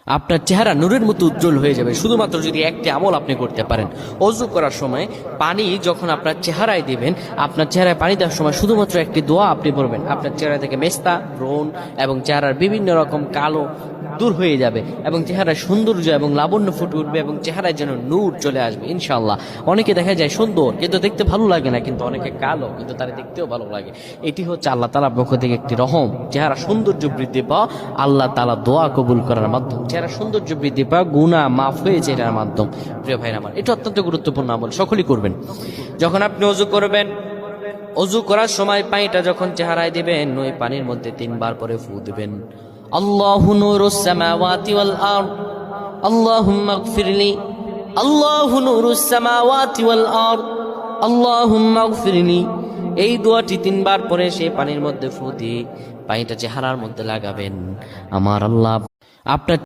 আপনার চেহারা নূরের মতো উজ্জ্বল হয়ে যাবে শুধুমাত্র যদি একটি আমল আপনি করতে পারেন। অজু করার সময় পানি যখন আপনার চেহারায় দিবেন, আপনার চেহারায় পানি দেওয়ার সময় শুধুমাত্র একটি দোয়া আপনি পড়বেন, আপনার চেহারা থেকে মেস্তা, ব্রণ এবং চেহারার বিভিন্ন রকম কালো দূর হয়ে যাবে এবং চেহারায় সৌন্দর্য এবং লাবণ্য ফুটে উঠবে এবং চেহারায় যেন নূর চলে আসবে ইনশাআল্লাহ। অনেকে দেখা যায় সুন্দর কিন্তু দেখতে ভালো লাগে না, কিন্তু অনেকে কালো কিন্তু তারা দেখতেও ভালো লাগে। এটি হচ্ছে আল্লাহ তাআলার পক্ষ থেকে একটি রহম। চেহারা সৌন্দর্য বৃদ্ধি পাওয়া আল্লাহ তাআলা দোয়া কবুল করার মাধ্যম, চেহারা সৌন্দর্য বৃদ্ধি পাওয়া গুনাহ মাফ হয়েছে এটার মাধ্যম। প্রিয় ভাইরা আমার, এটা অত্যন্ত গুরুত্বপূর্ণ আমল, সকলেই করবেন। যখন আপনি অজু করবেন, অজু করার সময় পানিটা যখন চেহারায় দিবেন, ওই পানির মধ্যে 3 বার করে ফু দিবেন। আল্লাহু নূরুস সামাওয়াতি ওয়াল আরদ আল্লাহুম্মা ইগফিরলি, আল্লাহু নূরুস সামাওয়াতি ওয়াল আরদ আল্লাহুম্মা ইগফিরলি। এই দোয়াটি 3 বার পরে সেই পানির মধ্যে ফু দিয়ে পানিটা চেহারার মধ্যে লাগাবেন। আমার আল্লাহ আপনার